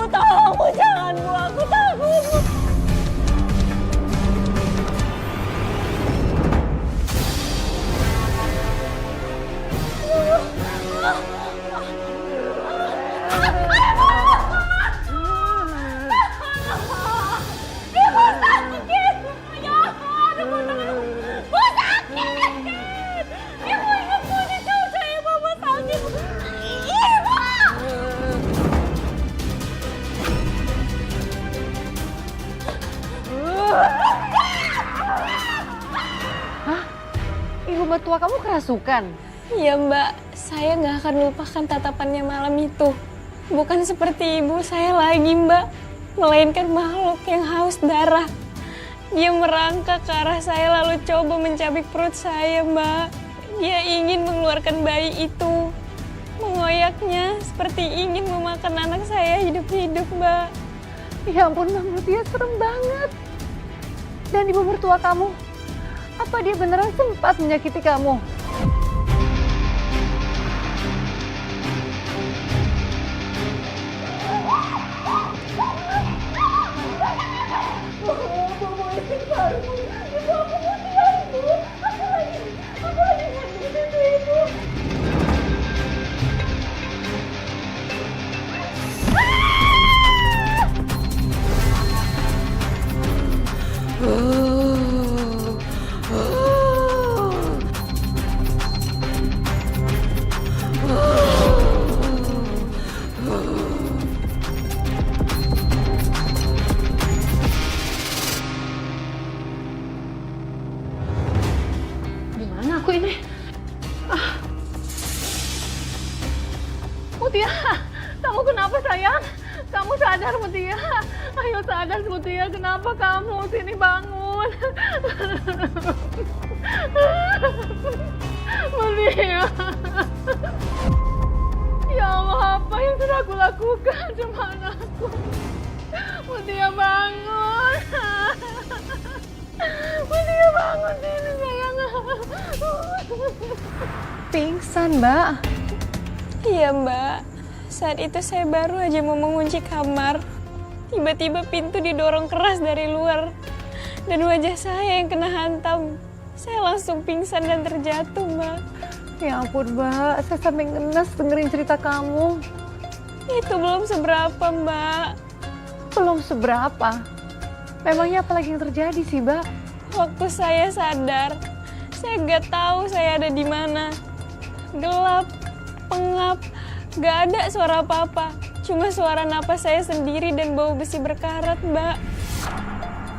tolong, jangan Bu, aku takut. Ibu mertua kamu kerasukan? Iya Mbak, saya nggak akan lupakan tatapannya malam itu. Bukan seperti ibu saya lagi Mbak, melainkan makhluk yang haus darah. Dia merangkak ke arah saya lalu coba mencabik perut saya Mbak. Dia ingin mengeluarkan bayi itu. Mengoyaknya seperti ingin memakan anak saya hidup-hidup Mbak. Ya ampun Mbak Mutia, serem banget. Dan ibu mertua kamu, apa dia beneran sempat menyakiti kamu? Gimana aku ini? Mutia, kamu kenapa sayang? Kamu sadar Mutia? Ayo sadar Mutia, kenapa kamu? Sini bangun. Mutia. Ya Allah, apa yang sudah aku lakukan sama anakku? Mutia bangun. Mutia bangun sini sayang. Pingsan Mbak. Iya Mbak, saat itu saya baru aja mau mengunci kamar. Tiba-tiba pintu didorong keras dari luar. Dan wajah saya yang kena hantam. Saya langsung pingsan dan terjatuh Mbak. Ya ampun Mbak, saya sampai ngenes dengerin cerita kamu. Itu belum seberapa Mbak. Belum seberapa? Memangnya apa lagi yang terjadi sih Mbak? Waktu saya sadar, saya nggak tahu saya ada di mana. Gelap, pengap, nggak ada suara apa-apa. Cuma suara napas saya sendiri dan bau besi berkarat, Mbak.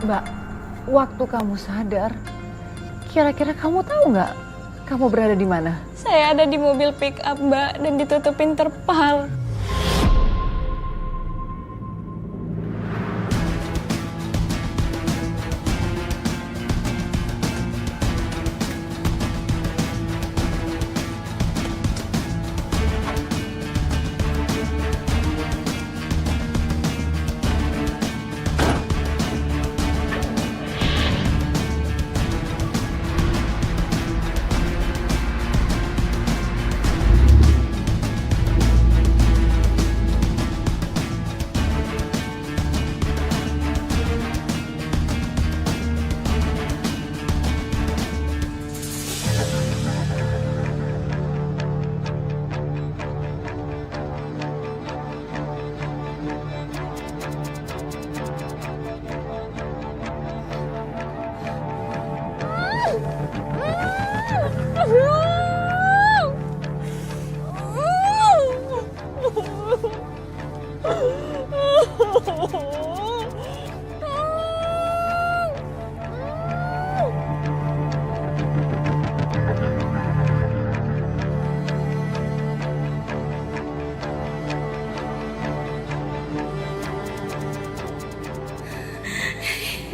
Mbak, waktu kamu sadar, kira-kira kamu tahu nggak kamu berada di mana? Saya ada di mobil pick up, Mbak, dan ditutupin terpal.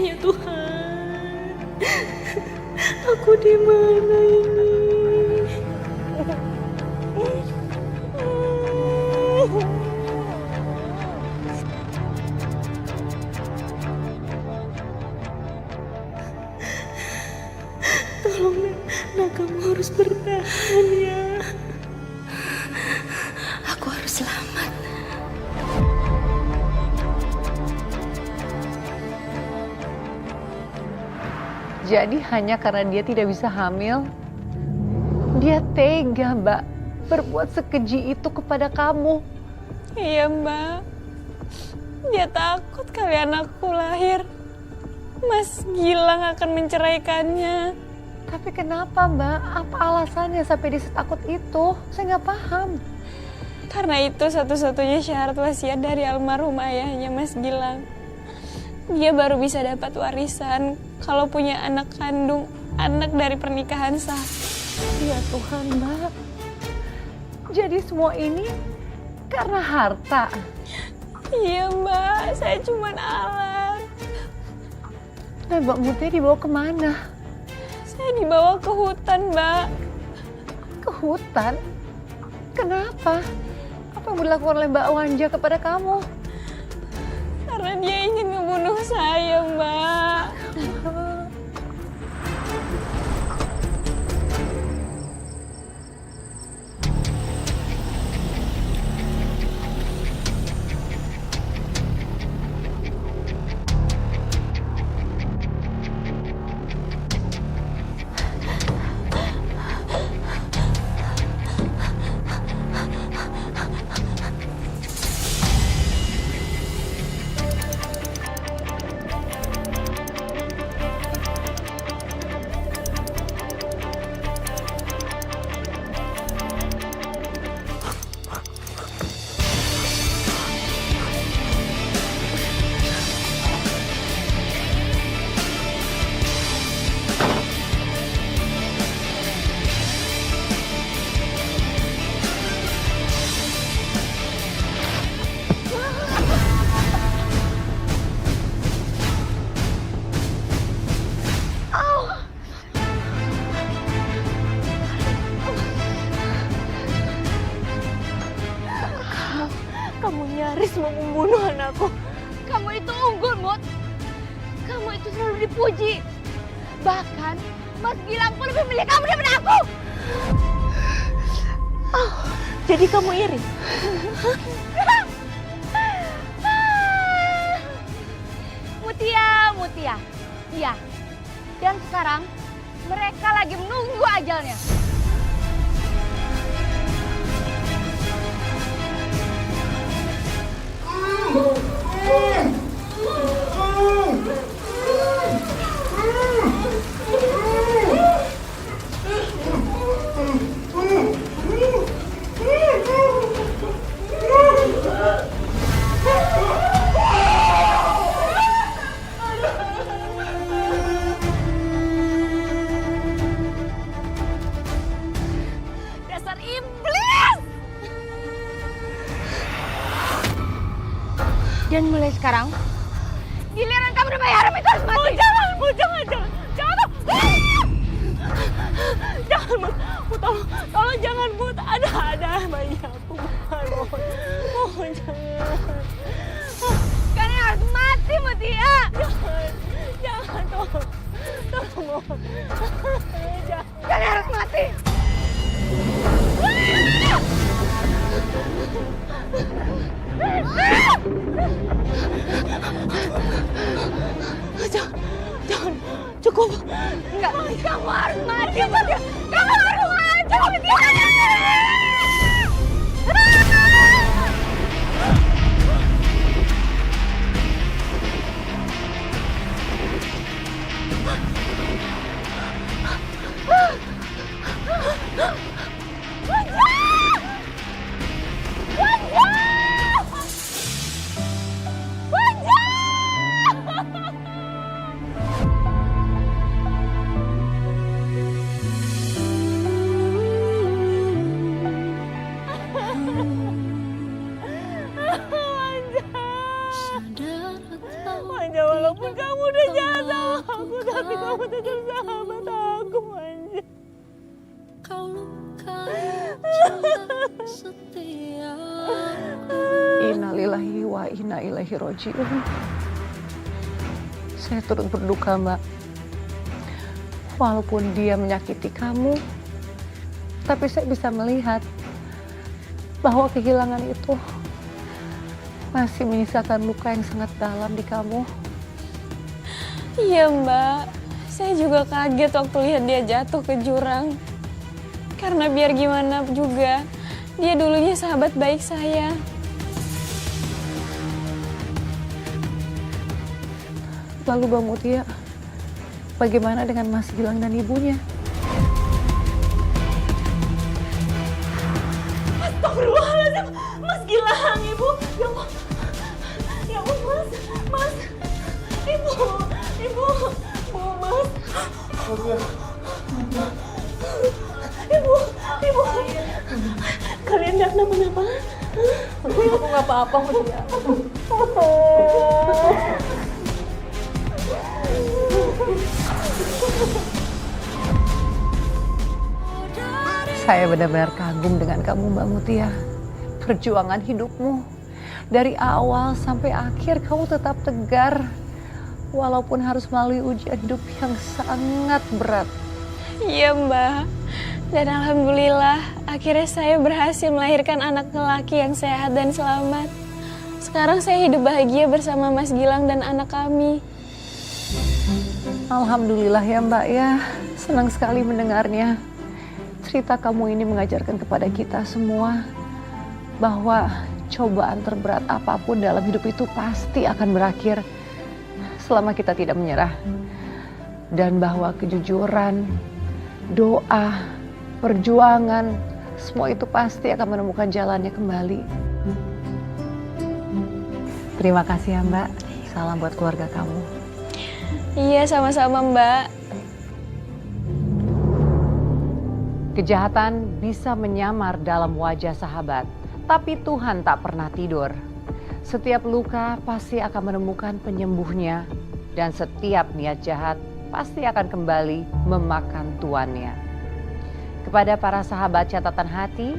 Ya Tuhan, aku di mana ini? Tolong, Nak, kamu harus bertahan ya. Aku harus selamat. Jadi hanya karena dia tidak bisa hamil, dia tega, Mbak, berbuat sekeji itu kepada kamu. Iya, Mbak. Dia takut kali anakku lahir. Mas Gilang akan menceraikannya. Tapi kenapa, Mbak? Apa alasannya sampai dia setakut itu? Saya nggak paham. Karena itu satu-satunya syarat wasiat dari almarhum ayahnya Mas Gilang. Dia baru bisa dapat warisan kalau punya anak kandung, anak dari pernikahan sah. Ya Tuhan, Mbak. Jadi semua ini karena harta. Iya, Mbak. Saya cuma alat. Nah, Mbak Mutia dibawa kemana? Saya dibawa ke hutan, Mbak. Ke hutan? Kenapa? Apa yang dilakukan oleh Mbak Wanja kepada kamu? Karena dia ingin membunuh saya, Mbak. Kamu nyaris mau membunuh anakku. Kamu itu unggul, Mut. Kamu itu selalu dipuji. Bahkan Mas Gilang pun lebih milih kamu daripada aku. Jadi kamu iri? Mutia. Iya. Dan sekarang mereka lagi menunggu ajalnya. Dasar iblis! Dan mulai sekarang, giliran kamu dan bayi haram itu harus mati. Jangan. Jangan, Bu. Tolong jangan, Bu. Ada bayi aku. Mohon jangan. Kalian harus mati, Mutia. Jangan, tolong. Mohon. Jangan. Kalian harus mati. Jangan. Cukup. Enggak, kamu harus mati, Mutia. Kamu harus mati, Mutia. Manja, walaupun kamu udah jahat sama aku, tapi kamu tetap sahabat aku, Manja. Kau lukai cinta setiaku. Innalillahi wa inna ilaihi roji'un. Saya turut berduka, Mbak. Walaupun dia menyakiti kamu, tapi saya bisa melihat bahwa kehilangan itu masih menyisakan luka yang sangat dalam di kamu. Iya, Mbak. Saya juga kaget waktu lihat dia jatuh ke jurang. Karena biar gimana juga, dia dulunya sahabat baik saya. Lalu Mbak Mutia, bagaimana dengan Mas Gilang dan ibunya? Astagfirullahaladzim, Mas Gilang, Ibu. Ya Allah, ya Allah, Mas, Ibu, Mas. Ibu, kalian gak kenapa-napa? Aku nggak apa-apa, Mutia. Saya benar-benar kagum dengan kamu, Mbak Mutia. Perjuangan hidupmu dari awal sampai akhir kamu tetap tegar, walaupun harus melalui ujian hidup yang sangat berat. Iya, Mbak. Dan alhamdulillah, akhirnya saya berhasil melahirkan anak lelaki yang sehat dan selamat. Sekarang saya hidup bahagia bersama Mas Gilang dan anak kami. Alhamdulillah ya Mbak ya, senang sekali mendengarnya. Cerita kamu ini mengajarkan kepada kita semua bahwa cobaan terberat apapun dalam hidup itu pasti akan berakhir selama kita tidak menyerah. Dan bahwa kejujuran, doa, perjuangan, semua itu pasti akan menemukan jalannya kembali. Terima kasih ya Mbak, salam buat keluarga kamu. Iya, sama-sama, Mbak. Kejahatan bisa menyamar dalam wajah sahabat, tapi Tuhan tak pernah tidur. Setiap luka pasti akan menemukan penyembuhnya, dan setiap niat jahat pasti akan kembali memakan tuannya. Kepada para sahabat catatan hati,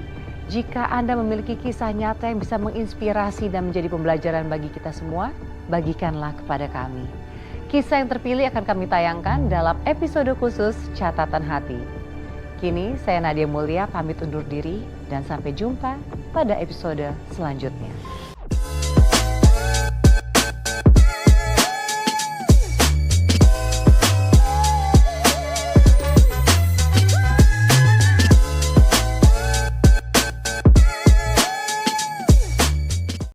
jika Anda memiliki kisah nyata yang bisa menginspirasi dan menjadi pembelajaran bagi kita semua, bagikanlah kepada kami. Kisah yang terpilih akan kami tayangkan dalam episode khusus Catatan Hati. Kini saya Nadia Mulia pamit undur diri dan sampai jumpa pada episode selanjutnya.